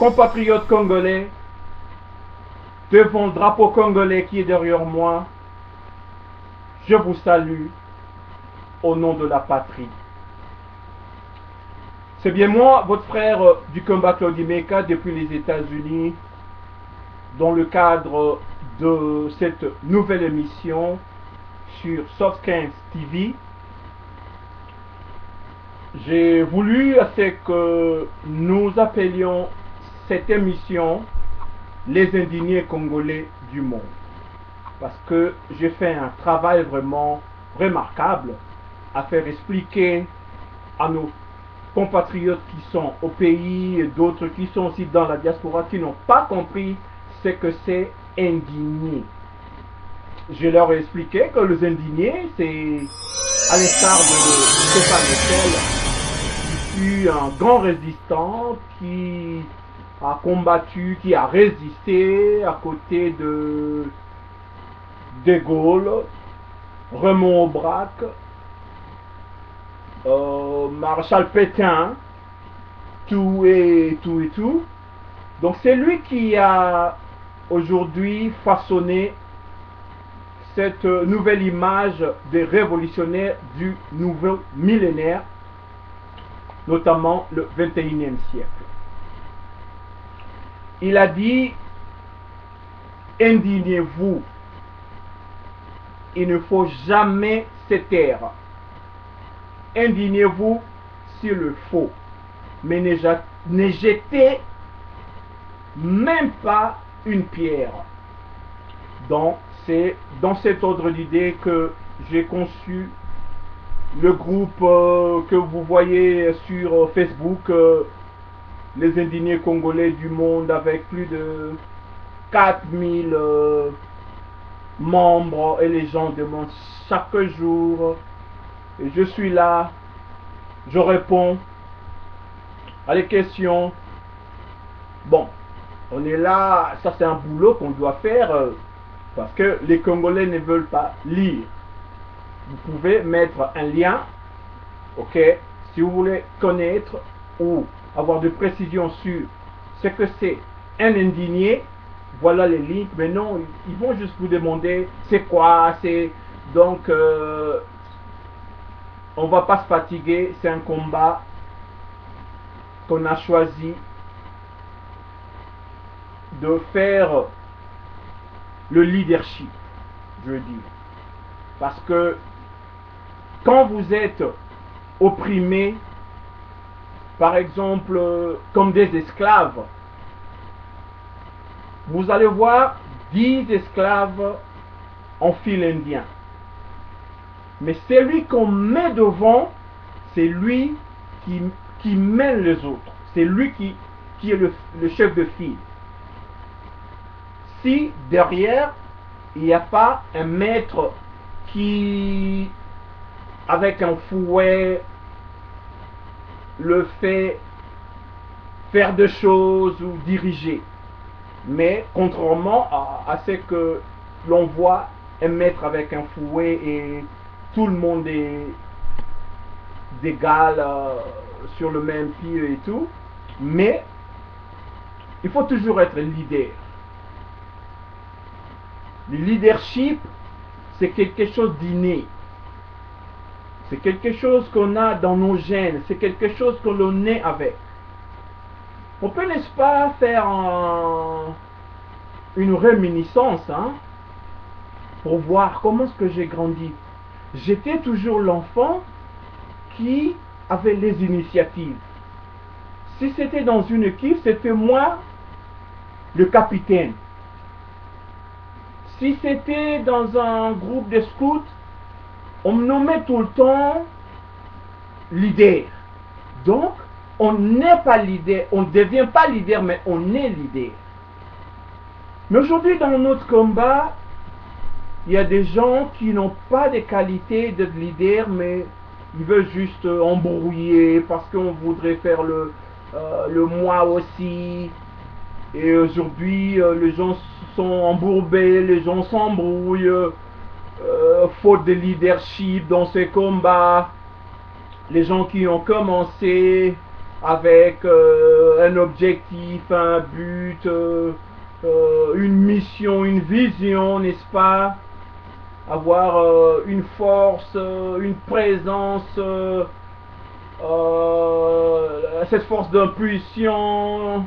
compatriotes congolais, devant le drapeau congolais qui est derrière moi, je vous salue au nom de la patrie. C'est bien moi, votre frère du combat Claudie Meka depuis les États-Unis, dans le cadre de cette nouvelle émission sur Soft15 TV. J'ai voulu que nous appelions cette émission les indignés congolais du monde, parce que j'ai fait un travail vraiment remarquable à faire expliquer à nos compatriotes qui sont au pays et d'autres qui sont aussi dans la diaspora qui n'ont pas compris ce que c'est indigné. Je leur ai expliqué que les indignés, c'est à l'instar de Stéphane Lecel, qui fut un grand résistant, qui a combattu, qui a résisté à côté de Gaulle, Raymond Aubrac, Maréchal Pétain, tout. Donc c'est lui qui a aujourd'hui façonné cette nouvelle image des révolutionnaires du nouveau millénaire, notamment le 21e siècle. Il a dit, indignez-vous, il ne faut jamais se taire. Indignez-vous sur le faux, mais ne jetez même pas une pierre. Donc, c'est dans cet ordre d'idée que j'ai conçu le groupe que vous voyez sur Facebook, les indignés congolais du monde, avec plus de 4000 membres, et les gens demandent chaque jour. Et je suis là, je réponds à les questions. Bon, on est là, ça c'est un boulot qu'on doit faire parce que les Congolais ne veulent pas lire. Vous pouvez mettre un lien, ok, si vous voulez connaître ou avoir de précisions sur ce que c'est un indigné, voilà les links. Mais non, ils vont juste vous demander c'est quoi, c'est donc on va pas se fatiguer, c'est un combat qu'on a choisi de faire le leadership, je veux dire. Parce que quand vous êtes opprimé, par exemple, comme des esclaves, vous allez voir 10 esclaves en fil indien. Mais celui qu'on met devant, c'est lui qui mène les autres. C'est lui qui est le chef de file. Si derrière, il n'y a pas un maître qui, avec un fouet, le fait faire des choses ou diriger. Mais contrairement à ce que l'on voit, un maître avec un fouet et tout le monde est égal sur le même pied et tout. Mais il faut toujours être leader. Le leadership, c'est quelque chose d'inné. C'est quelque chose qu'on a dans nos gènes. C'est quelque chose que l'on est avec. On peut, n'est-ce pas, faire une réminiscence pour voir comment est-ce que j'ai grandi. J'étais toujours l'enfant qui avait les initiatives. Si c'était dans une équipe, c'était moi le capitaine. Si c'était dans un groupe de scouts, on me nommait tout le temps leader. Donc, on n'est pas leader, on ne devient pas leader, mais on est leader. Mais aujourd'hui, dans notre combat, il y a des gens qui n'ont pas de qualité de leader, mais ils veulent juste embrouiller parce qu'on voudrait faire le moi aussi. Et aujourd'hui, les gens sont embourbés, les gens s'embrouillent, faute de leadership dans ces combats. Les gens qui ont commencé avec un objectif, un but, une mission, une vision, n'est-ce pas? Avoir une force, une présence, cette force d'impulsion,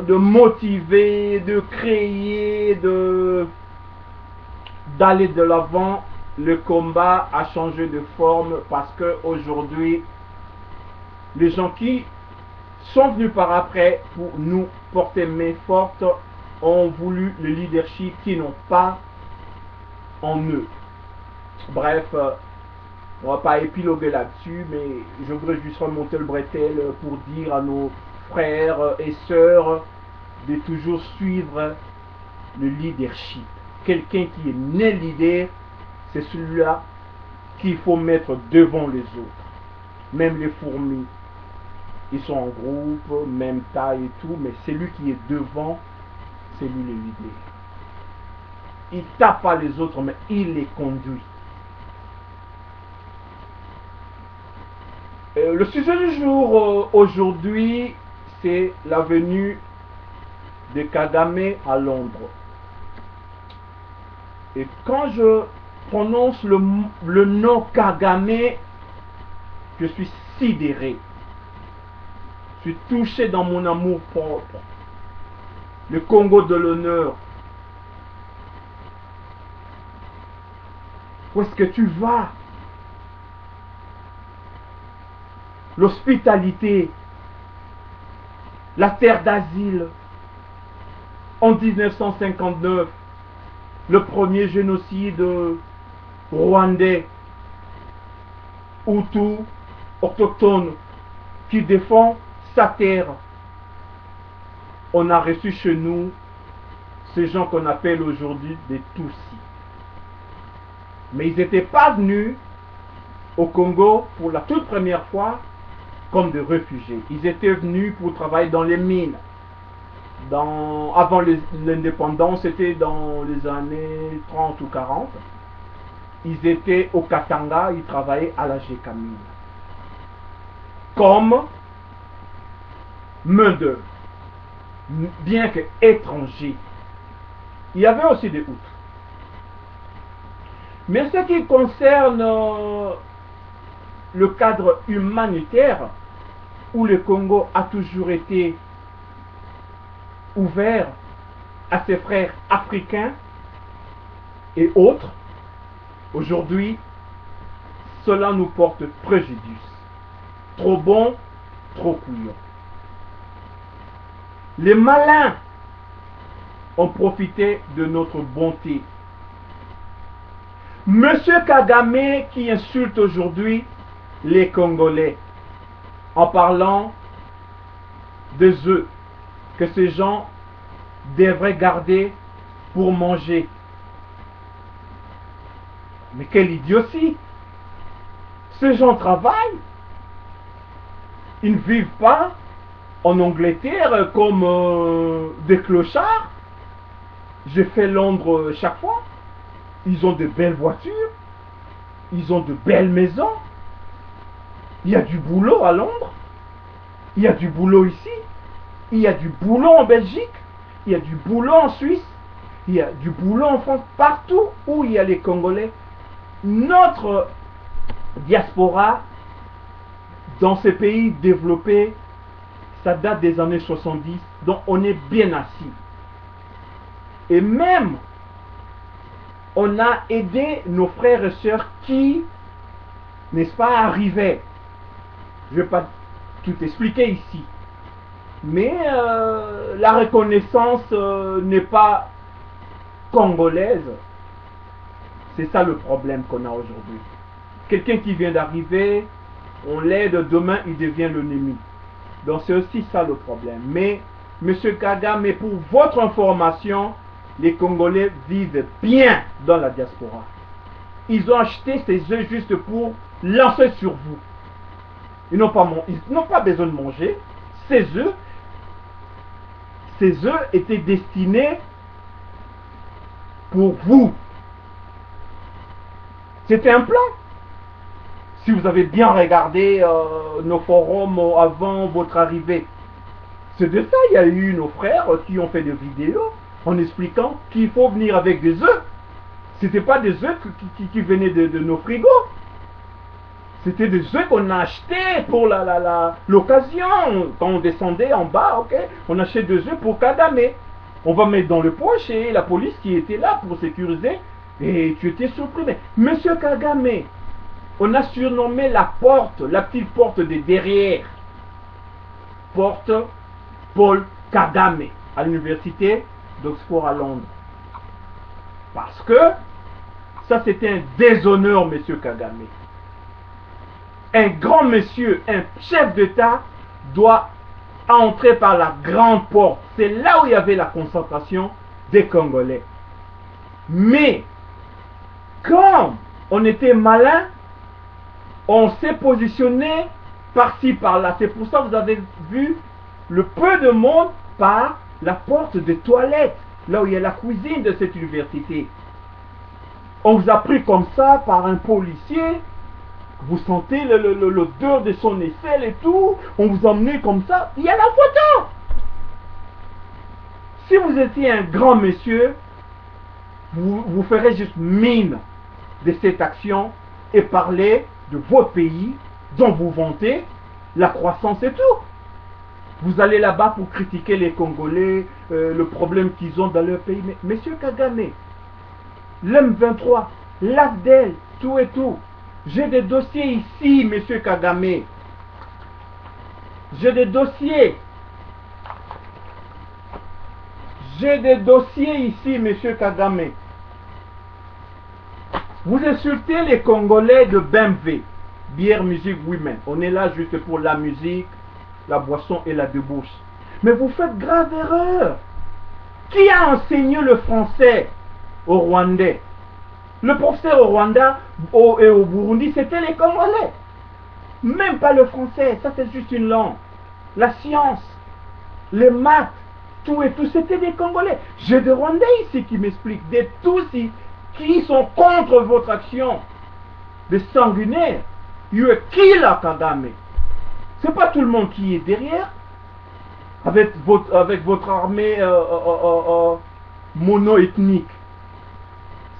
de motiver, de créer, d'aller de l'avant. Le combat a changé de forme parce que aujourd'hui, les gens qui sont venus par après pour nous porter main forte ont voulu le leadership qu'ils n'ont pas en eux. Bref, on va pas épiloguer là-dessus, mais je voudrais juste remonter le bretelle pour dire à nos frères et sœurs de toujours suivre le leadership. Quelqu'un qui est né leader, c'est celui-là qu'il faut mettre devant les autres. Même les fourmis, ils sont en groupe, même taille et tout, mais celui qui est devant, c'est lui le leader. Il tape pas les autres, mais il les conduit. Le sujet du jour aujourd'hui, c'est la venue de Kagame à Londres. Et quand je prononce le nom Kagame, je suis sidéré. Je suis touché dans mon amour propre. Le Congo de l'honneur. Où est-ce que tu vas? L'hospitalité, la terre d'asile. En 1959, le premier génocide rwandais, Hutu, autochtone, qui défend sa terre. On a reçu chez nous ces gens qu'on appelle aujourd'hui des Tutsis. Mais ils n'étaient pas venus au Congo pour la toute première fois comme des réfugiés. Ils étaient venus pour travailler dans les mines. Avant l'indépendance, c'était dans les années 30 ou 40. Ils étaient au Katanga, ils travaillaient à la Gécamine. Comme main-d'œuvre, bien que étrangers. Il y avait aussi des Hutus. Mais ce qui concerne le cadre humanitaire, où le Congo a toujours été ouvert à ses frères africains et autres, aujourd'hui, cela nous porte préjudice. Trop bon, trop couillon. Les malins ont profité de notre bonté. Monsieur Kagame qui insulte aujourd'hui les Congolais en parlant des œufs que ces gens devraient garder pour manger. Mais quelle idiotie! Ces gens travaillent. Ils ne vivent pas en Angleterre comme des clochards. J'ai fait Londres chaque fois. Ils ont de belles voitures. Ils ont de belles maisons. Il y a du boulot à Londres. Il y a du boulot ici. Il y a du boulot en Belgique. Il y a du boulot en Suisse. Il y a du boulot en France. Partout où il y a les Congolais. Notre diaspora dans ces pays développés, ça date des années 70. Donc on est bien assis. Et même, on a aidé nos frères et sœurs qui, n'est-ce pas, arrivaient. Je ne vais pas tout expliquer ici. Mais la reconnaissance n'est pas congolaise. C'est ça le problème qu'on a aujourd'hui. Quelqu'un qui vient d'arriver, on l'aide, demain il devient l'ennemi. Donc c'est aussi ça le problème. Mais, Monsieur Kagame, pour votre information, les Congolais vivent bien dans la diaspora. Ils ont acheté ces œufs juste pour lancer sur vous. Ils n'ont pas besoin de manger. Ces œufs étaient destinés pour vous. C'était un plan. Si vous avez bien regardé nos forums avant votre arrivée, c'est de ça, il y a eu nos frères qui ont fait des vidéos en expliquant qu'il faut venir avec des œufs. C'était pas des œufs qui venaient de nos frigos. C'était des œufs qu'on a achetés pour l'occasion. Quand on descendait en bas, ok, on achetait des œufs pour Kagame. On va mettre dans le poche et la police qui était là pour sécuriser. Et tu étais surpris. Mais Monsieur Kagame, on a surnommé la porte, la petite porte de derrière, porte Paul Kagame, à l'université d'Oxford à Londres. Parce que ça c'était un déshonneur, Monsieur Kagame. Un grand monsieur, un chef d'État doit entrer par la grande porte. C'est là où il y avait la concentration des Congolais. Mais, comme on était malin, on s'est positionné par-ci, par-là. C'est pour ça que vous avez vu le peu de monde par la porte des toilettes, là où il y a la cuisine de cette université. On vous a pris comme ça par un policier. Vous sentez l'odeur de son aisselle et tout. On vous a emmené comme ça. Il y a la photo. Si vous étiez un grand monsieur, vous ferez juste mine de cette action et parler de votre pays dont vous vantez la croissance et tout. Vous allez là-bas pour critiquer les Congolais, le problème qu'ils ont dans leur pays. Mais Monsieur Kagame, l'M23, l'AFDEL, tout et tout. J'ai des dossiers ici, Monsieur Kagame. J'ai des dossiers. J'ai des dossiers ici, Monsieur Kagame. Vous insultez les Congolais de BMV, Bière, Musique, Women. On est là juste pour la musique, la boisson et la débauche. Mais vous faites grave erreur. Qui a enseigné le français aux Rwandais? Le professeur au Rwanda et au Burundi, c'était les Congolais. Même pas le français, ça c'est juste une langue. La science, les maths, tout et tout, c'était des Congolais. J'ai des Rwandais ici qui m'expliquent, des Tutsis qui sont contre votre action. Des sanguinaires. You are killer, Kagame. C'est pas tout le monde qui est derrière. Avec votre armée mono-ethnique.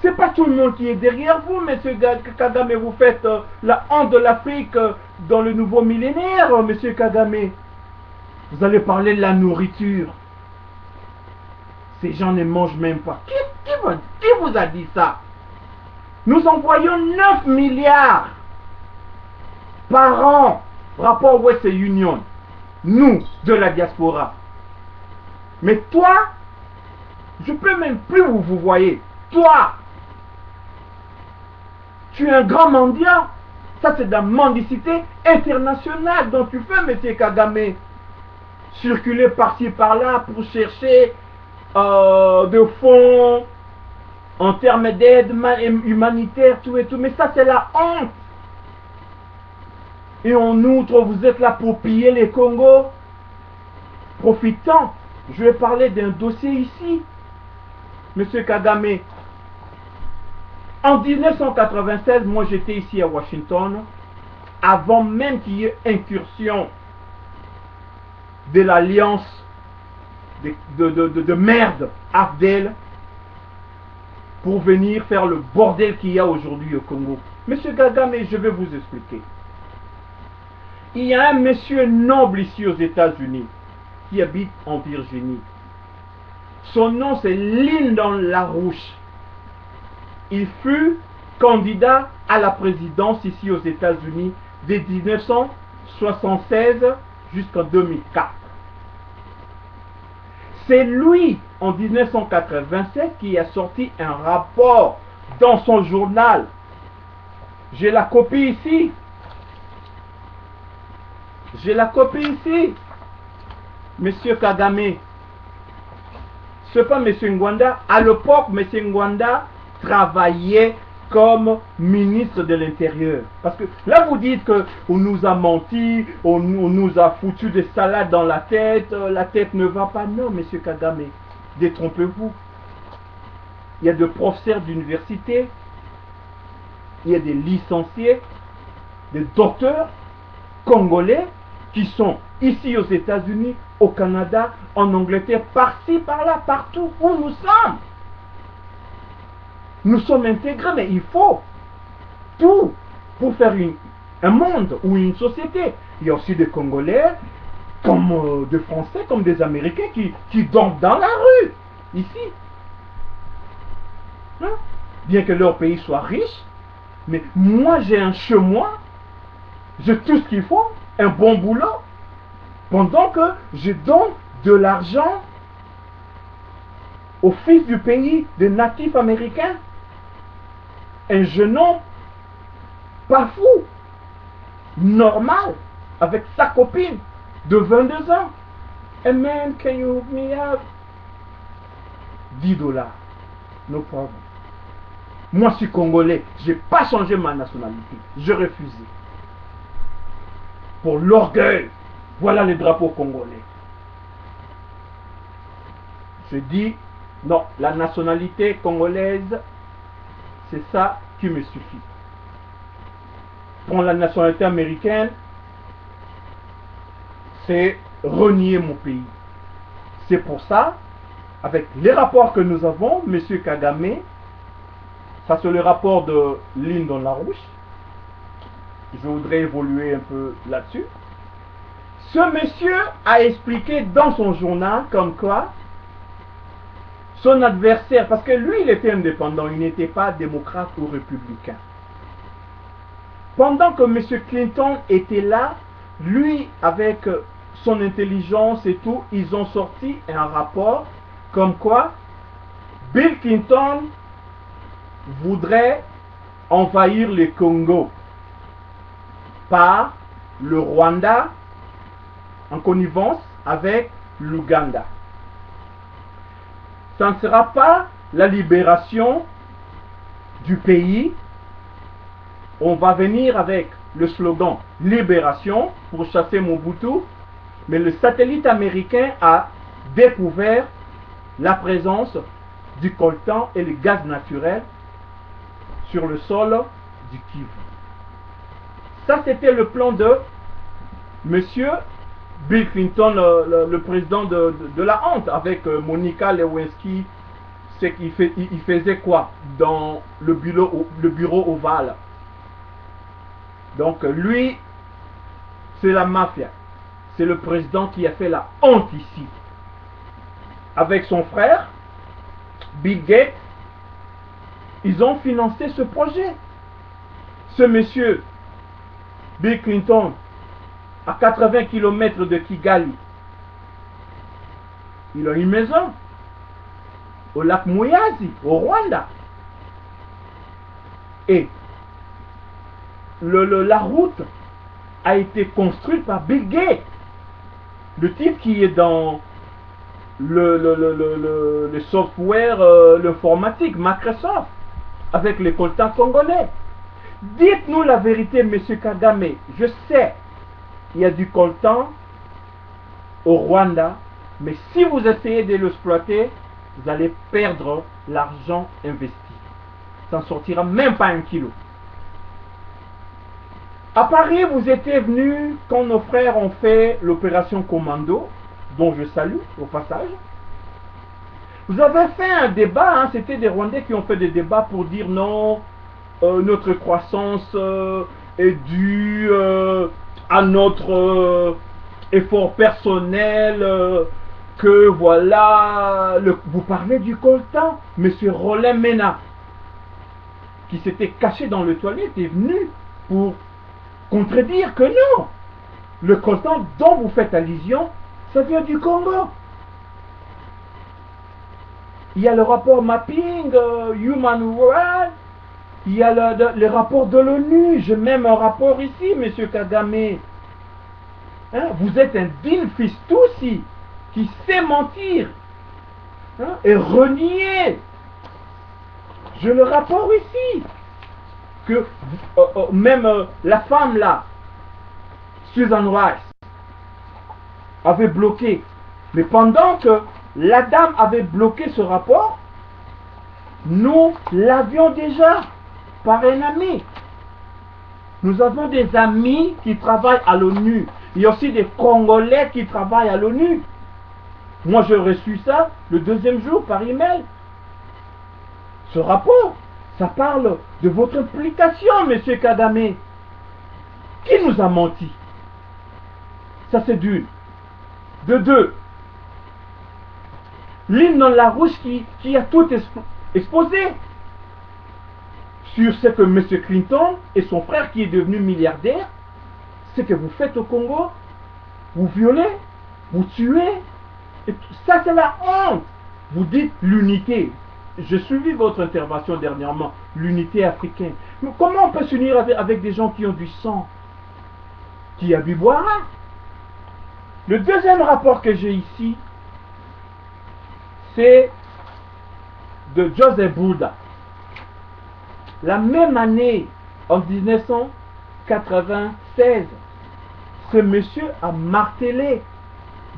C'est pas tout le monde qui est derrière vous, Monsieur Kagame. Vous faites la honte de l'Afrique dans le nouveau millénaire, Monsieur Kagame. Vous allez parler de la nourriture. Ces gens ne mangent même pas. Qui vous a dit ça? Nous envoyons 9 milliards par an, rapport Western Union, nous, de la diaspora. Mais toi, je peux même plus vous voyez. Toi, tu es un grand mendiant. Ça, c'est de la mendicité internationale dont tu fais, Monsieur Kagame. Circuler par-ci, par-là pour chercher de fonds en termes d'aide humanitaire, tout et tout. Mais ça, c'est la honte. Et en outre, vous êtes là pour piller les Congos. Profitant, je vais parler d'un dossier ici, Monsieur Kagame. En 1996, moi j'étais ici à Washington, avant même qu'il y ait incursion de l'alliance de merde AFDEL pour venir faire le bordel qu'il y a aujourd'hui au Congo. Monsieur Kagame, je vais vous expliquer. Il y a un monsieur noble ici aux États-Unis qui habite en Virginie. Son nom c'est Lyndon LaRouche. Il fut candidat à la présidence ici aux États-Unis de 1976 jusqu'en 2004. C'est lui, en 1987, qui a sorti un rapport dans son journal. J'ai la copie ici. J'ai la copie ici. Monsieur Kagame. C'est pas Monsieur Ngwanda. À l'époque, Monsieur Ngwanda travaillait comme ministre de l'Intérieur. Parce que là, vous dites qu'on nous a menti, on nous a foutu des salades dans la tête ne va pas. Non, Monsieur Kagame, détrompez-vous. Il y a des professeurs d'université, il y a des licenciés, des docteurs congolais qui sont ici aux États-Unis, au Canada, en Angleterre, par-ci, par-là, partout où nous sommes. Nous sommes intégrés, mais il faut tout pour faire un monde ou une société. Il y a aussi des Congolais, comme des Français, comme des Américains qui dorment dans la rue, ici. Hein? Bien que leur pays soit riche, mais moi j'ai un chez moi, j'ai tout ce qu'il faut, un bon boulot, pendant que je donne de l'argent aux fils du pays, des natifs américains. Un jeune homme, pas fou, normal, avec sa copine de 22 ans. Hey man, can you hook me up? $10. No problem. Moi, je suis congolais. Je n'ai pas changé ma nationalité. Je refusais. Pour l'orgueil. Voilà les drapeaux congolais. Je dis, non, la nationalité congolaise, c'est ça qui me suffit. Prendre la nationalité américaine, c'est renier mon pays. C'est pour ça, avec les rapports que nous avons, M. Kagame, ça c'est le rapport de Lyndon LaRouche, je voudrais évoluer un peu là-dessus. Ce monsieur a expliqué dans son journal comme quoi son adversaire, parce que lui il était indépendant, il n'était pas démocrate ou républicain. Pendant que M. Clinton était là, lui avec son intelligence et tout, ils ont sorti un rapport comme quoi Bill Clinton voudrait envahir le Congo par le Rwanda en connivence avec l'Ouganda. Ça ne sera pas la libération du pays. On va venir avec le slogan libération pour chasser Mobutu, mais le satellite américain a découvert la présence du coltan et le gaz naturel sur le sol du Kivu. Ça, c'était le plan de monsieur Bill Clinton, le président de la honte, avec Monica Lewinsky. C'est qu'il il faisait quoi dans le bureau ovale. Donc lui, c'est la mafia. C'est le président qui a fait la honte ici. Avec son frère, Bill Gates, ils ont financé ce projet. Ce monsieur, Bill Clinton, à 80 km de Kigali, il a une maison au lac Muyazi, au Rwanda. Et la route a été construite par Bill Gates, le type qui est dans le software, l'informatique, Microsoft, avec les coltans congolais. Dites-nous la vérité, M. Kagame. Je sais, il y a du coltan au Rwanda, mais si vous essayez de l'exploiter, vous allez perdre l'argent investi. Ça ne sortira même pas 1 kilo. À Paris, vous étiez venus quand nos frères ont fait l'opération Commando, dont je salue au passage. Vous avez fait un débat, hein, c'était des Rwandais qui ont fait des débats pour dire non, notre croissance est due à notre effort personnel, que voilà, vous parlez du coltan. Monsieur Rollin Mena, qui s'était caché dans le toilette, est venu pour contredire que non, le coltan dont vous faites allusion, ça vient du Congo. Il y a le rapport Mapping, Human Rights, il y a le rapport de l'ONU, j'ai même un rapport ici, monsieur Kagame. Hein? Vous êtes un digne fils aussi, qui sait mentir, hein? Et renier. J'ai le rapport ici, que même la femme là, Susan Rice, avait bloqué. Mais pendant que la dame avait bloqué ce rapport, nous l'avions déjà par un ami. Nous avons des amis qui travaillent à l'ONU. Il y a aussi des Congolais qui travaillent à l'ONU. Moi, j'ai reçu ça le deuxième jour par email. Ce rapport, ça parle de votre implication, Monsieur Kagame. Qui nous a menti? Ça, c'est d'une. De deux, l'hymne dans la rouge qui a tout exposé sur ce que M. Clinton et son frère qui est devenu milliardaire, ce que vous faites au Congo, vous violez, vous tuez, et ça c'est la honte. Vous dites l'unité. J'ai suivi votre intervention dernièrement, l'unité africaine. Mais comment on peut s'unir avec des gens qui ont du sang, qui a bu boire? Le deuxième rapport que j'ai ici, c'est de Joseph Bouda. La même année, en 1996, ce monsieur a martelé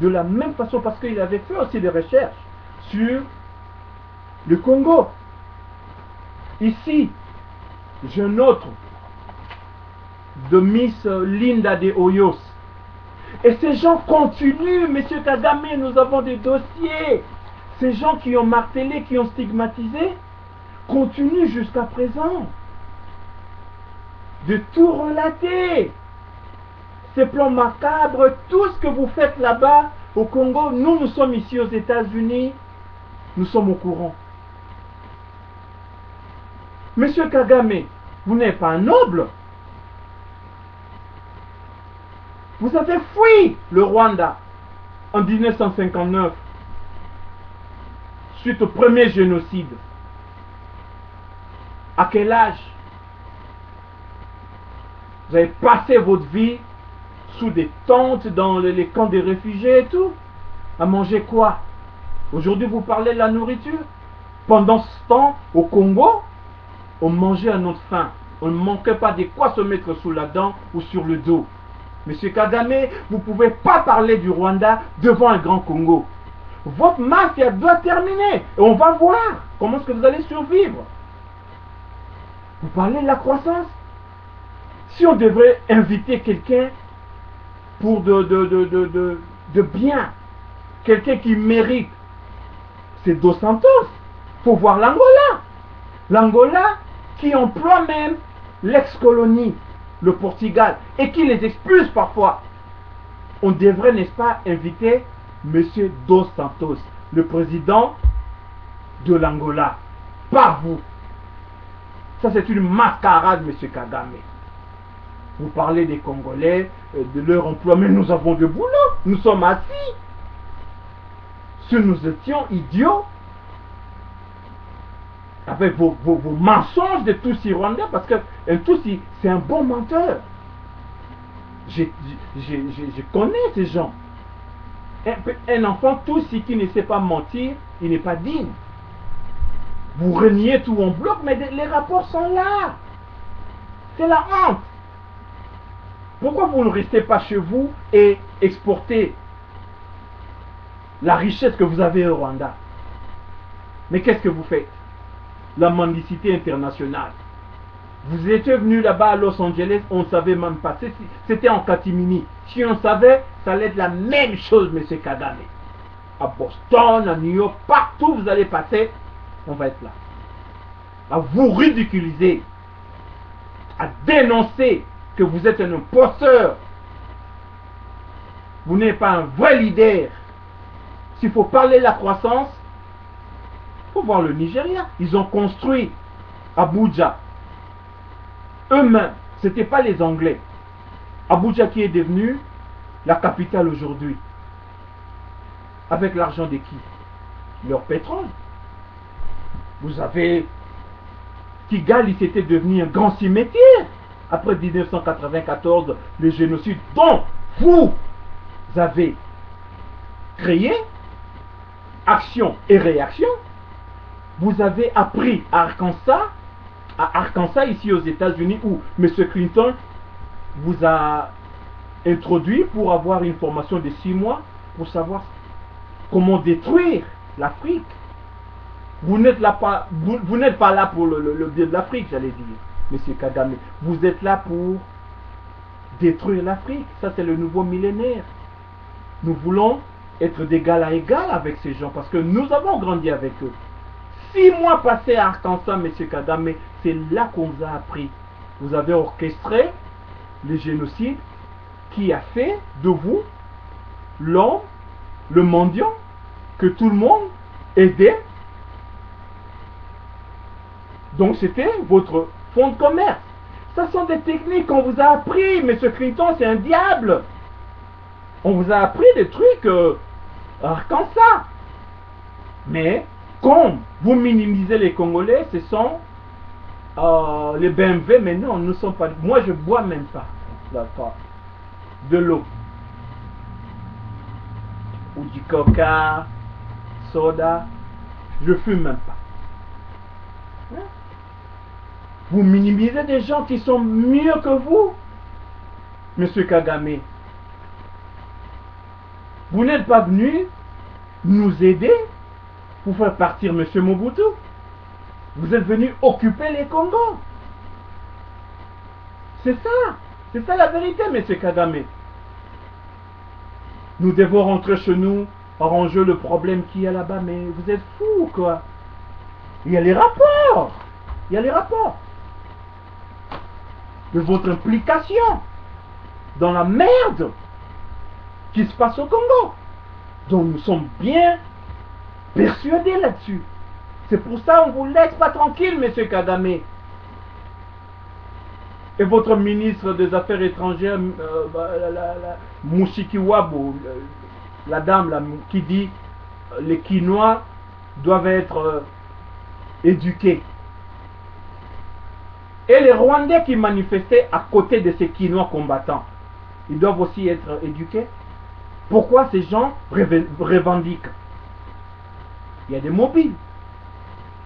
de la même façon, parce qu'il avait fait aussi des recherches sur le Congo. Ici, j'ai un autre de Miss Linda de Hoyos. Et ces gens continuent, Monsieur Kagame, nous avons des dossiers. Ces gens qui ont martelé, qui ont stigmatisé, continuent jusqu'à présent de tout relater. Ces plans macabres, tout ce que vous faites là-bas au Congo, nous sommes ici aux États-Unis, nous sommes au courant. Monsieur Kagame, vous n'êtes pas un noble. Vous avez fui le Rwanda en 1959 suite au premier génocide. À quel âge? Vous avez passé votre vie sous des tentes dans les camps des réfugiés et tout. À manger quoi? Aujourd'hui vous parlez de la nourriture. Pendant ce temps, au Congo, on mangeait à notre faim. On ne manquait pas de quoi se mettre sous la dent ou sur le dos. Monsieur Kagame, vous ne pouvez pas parler du Rwanda devant un grand Congo. Votre mafia doit terminer. Et on va voir comment est-ce que vous allez survivre. Vous parlez de la croissance. Si on devrait inviter quelqu'un pour de bien, quelqu'un qui mérite, c'est Dos Santos. Il faut voir l'Angola. L'Angola qui emploie même l'ex-colonie, le Portugal, et qui les expulse parfois. On devrait, n'est-ce pas, inviter M. Dos Santos, le président de l'Angola, par vous. Ça, c'est une mascarade, M. Kagame. Vous parlez des Congolais, de leur emploi, mais nous avons du boulot, nous sommes assis. Si nous étions idiots, avec vos mensonges de Tutsi Rwandais, parce que un Tutsi, c'est un bon menteur. Je connais ces gens. Un enfant Tutsi qui ne sait pas mentir, il n'est pas digne. Vous reniez tout en bloc, mais les rapports sont là. C'est la honte. Pourquoi vous ne restez pas chez vous et exportez la richesse que vous avez au Rwanda? Mais qu'est-ce que vous faites? La mendicité internationale. Vous étiez venu là-bas à Los Angeles, on ne savait même pas. C'était en catimini. Si on savait, ça allait être la même chose, M. Kagame. À Boston, à New York, partout où vous allez passer, on va être là. À vous ridiculiser, à dénoncer que vous êtes un imposteur. Vous n'êtes pas un vrai leader. S'il faut parler de la croissance, il faut voir le Nigeria. Ils ont construit Abuja. Eux-mêmes, ce n'étaient pas les Anglais. Abuja qui est devenue la capitale aujourd'hui. Avec l'argent de qui? Leur pétrole. Vous avez Kigali, c'était devenu un grand cimetière. Après 1994, le génocide dont vous avez créé, action et réaction. Vous avez appris à Arkansas, ici aux États-Unis, où M. Clinton vous a introduit pour avoir une formation de 6 mois pour savoir comment détruire l'Afrique. Vous n'êtes pas là pour le bien de l'Afrique, j'allais dire, M. Kagame. Vous êtes là pour détruire l'Afrique. Ça, c'est le nouveau millénaire. Nous voulons être d'égal à égal avec ces gens parce que nous avons grandi avec eux. 6 mois passés à Arkansas, M. Kagame, c'est là qu'on vous a appris. Vous avez orchestré le génocide qui a fait de vous l'homme, le mendiant, que tout le monde aidait. Donc c'était votre fonds de commerce. Ce sont des techniques qu'on vous a appris. M. Clinton, c'est un diable. On vous a appris des trucs à Arkansas. Mais comme vous minimisez les Congolais, ce sont les BMW. Mais non, nous ne sommes pas. Moi, je ne bois même pas de l'eau. Ou du coca, soda. Je ne fume même pas. Hein? Vous minimisez des gens qui sont mieux que vous, Monsieur Kagame. Vous n'êtes pas venu nous aider pour faire partir Monsieur Mobutu. Vous êtes venu occuper les Congos. C'est ça la vérité, Monsieur Kagame. Nous devons rentrer chez nous, arranger le problème qu'il y a là-bas, mais vous êtes fous, quoi. Il y a les rapports. Il y a les rapports de votre implication dans la merde qui se passe au Congo. Donc nous sommes bien persuadés là-dessus. C'est pour ça qu'on ne vous laisse pas tranquille, M. Kagame. Et votre ministre des Affaires étrangères, Mushikiwabo, la dame là, qui dit les Quinois doivent être éduqués. Et les Rwandais qui manifestaient à côté de ces Quinois combattants, ils doivent aussi être éduqués. Pourquoi ces gens revendiquent? Il y a des mobiles.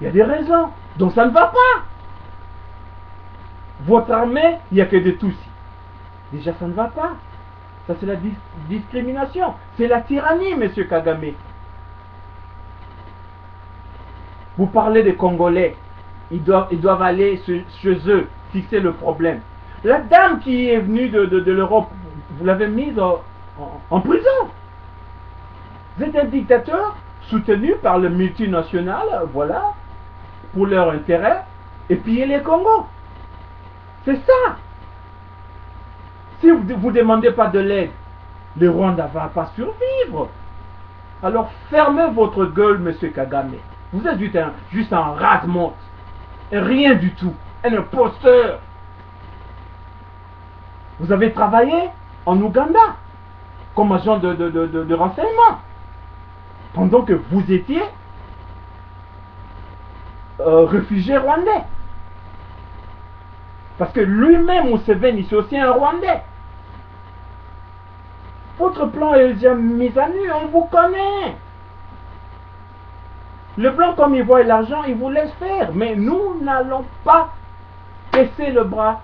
Il y a des raisons. Donc ça ne va pas. Votre armée, il n'y a que des Tutsis. Déjà, ça ne va pas. Ça, c'est la discrimination. C'est la tyrannie, M. Kagame. Vous parlez des Congolais. Ils doivent aller chez eux, fixer le problème. La dame qui est venue de l'Europe, vous l'avez mise en prison. Vous êtes un dictateur soutenu par le multinational, voilà, pour leur intérêt, et piller les Congos. C'est ça. Si vous ne demandez pas de l'aide, le Rwanda ne va pas survivre. Alors fermez votre gueule, M. Kagame. Vous êtes juste un rate-monte. Rien du tout. Un imposteur. Vous avez travaillé en Ouganda comme agent de renseignement. Pendant que vous étiez réfugié rwandais. Parce que lui-même, Museveni, c'est aussi un Rwandais. Votre plan est déjà mis à nu, on vous connaît. Le blanc, comme il voit l'argent, il vous laisse faire. Mais nous n'allons pas baisser le bras.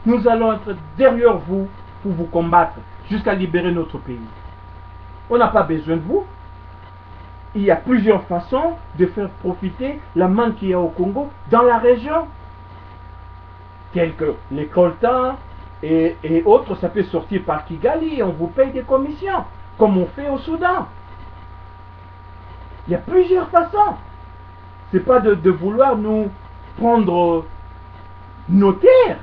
Nous allons être derrière vous pour vous combattre jusqu'à libérer notre pays. On n'a pas besoin de vous. Il y a plusieurs façons de faire profiter la manne qu'il y a au Congo dans la région. Tels que les coltans et autres, ça peut sortir par Kigali et on vous paye des commissions, comme on fait au Soudan. Il y a plusieurs façons. Ce n'est pas de vouloir nous prendre nos terres.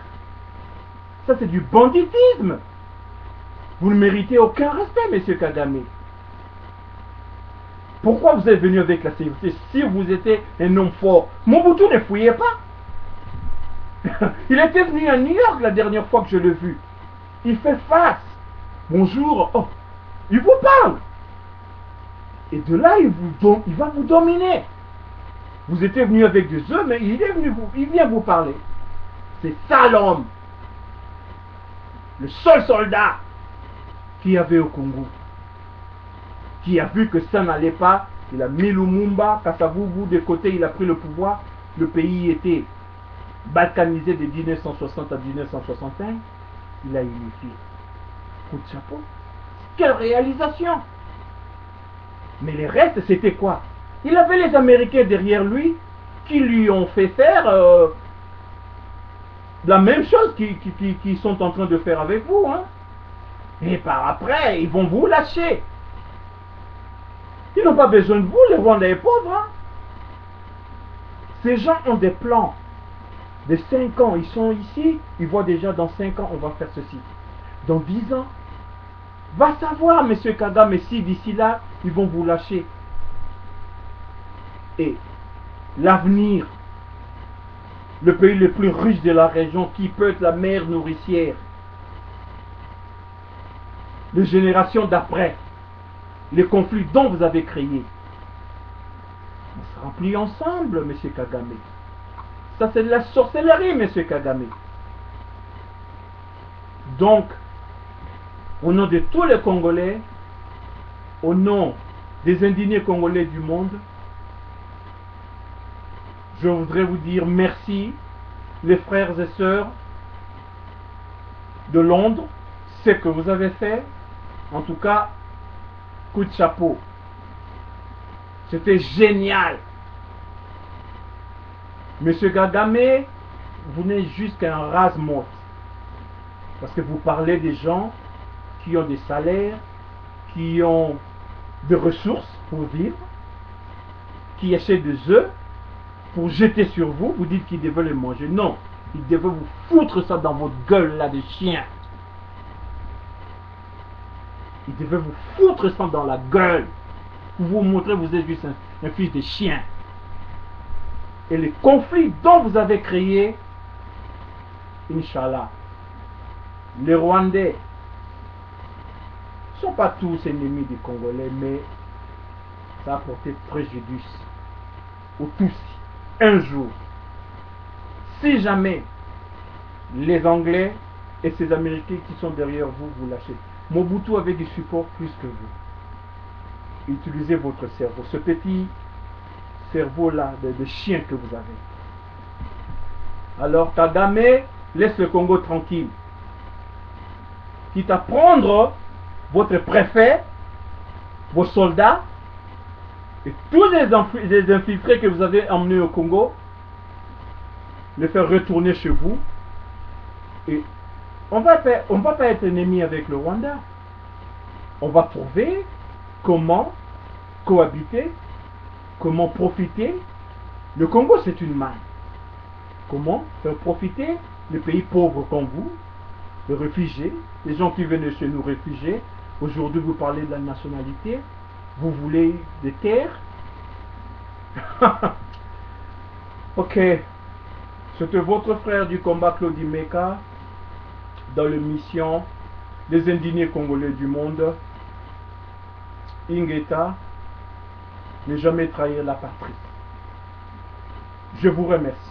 Ça, c'est du banditisme. Vous ne méritez aucun respect, M. Kagame. Pourquoi vous êtes venu avec la sécurité si vous étiez un homme fort? Mobutu ne fouillait pas. Il était venu à New York la dernière fois que je l'ai vu. Il fait face. Bonjour. Oh, il vous parle. Et de là, il va vous dominer. Vous étiez venu avec des œufs, mais il vient vous parler. C'est ça l'homme. Le seul soldat qu'il y avait au Congo. Qui a vu que ça n'allait pas. Il a mis Lumumba, Kasavubu de côté, il a pris le pouvoir. Le pays était balkanisé de 1960 à 1961. Il a unifié. Coup de chapeau. Quelle réalisation! Mais les restes, c'était quoi? Il avait les Américains derrière lui qui lui ont fait faire la même chose qu'ils sont en train de faire avec vous. Hein. Et par après, ils vont vous lâcher. Ils n'ont pas besoin de vous, les Rwandais pauvres. Hein. Ces gens ont des plans. De 5 ans, ils sont ici, ils voient déjà dans 5 ans, on va faire ceci. Dans 10 ans, va savoir, monsieur Kagame, si d'ici là, ils vont vous lâcher. Et l'avenir, le pays le plus riche de la région, qui peut être la mère nourricière, les générations d'après, les conflits dont vous avez créé, on se remplit ensemble, monsieur Kagame. Ça, c'est de la sorcellerie, monsieur Kagame. Donc, au nom de tous les Congolais, au nom des indignés congolais du monde, je voudrais vous dire merci, les frères et sœurs de Londres, ce que vous avez fait. En tout cas, coup de chapeau. C'était génial. Monsieur Kagame, vous n'êtes juste qu'un rase-morte. Parce que vous parlez des gens qui ont des salaires, qui ont des ressources pour vivre, qui achètent des œufs pour jeter sur vous. Vous dites qu'ils devaient les manger. Non, ils devaient vous foutre ça dans votre gueule là de chien. Ils devaient vous foutre ça dans la gueule pour vous montrer que vous êtes juste un fils de chien. Et les conflits dont vous avez créé, Inch'Allah, les Rwandais ne sont pas tous ennemis des Congolais, mais ça a porté préjudice aux tous. Un jour, si jamais les Anglais et ces Américains qui sont derrière vous, vous lâchez, Mobutu avait du support plus que vous. Utilisez votre cerveau, ce petit cerveau-là de chien que vous avez. Alors Kagame, laisse le Congo tranquille. Quitte à prendre votre préfet, vos soldats, et tous les infiltrés que vous avez emmenés au Congo, les faire retourner chez vous. Et on va pas être ennemis avec le Rwanda. On va trouver comment cohabiter, comment profiter. Le Congo, c'est une manne. Comment faire profiter les pays pauvres comme vous, les réfugiés, les gens qui viennent chez nous réfugiés. Aujourd'hui, vous parlez de la nationalité. Vous voulez des terres. Ok. C'était votre frère du combat, Claudie Meka, dans l'émission Les indignés congolais du monde. Ingeta, ne jamais trahir la patrie. Je vous remercie.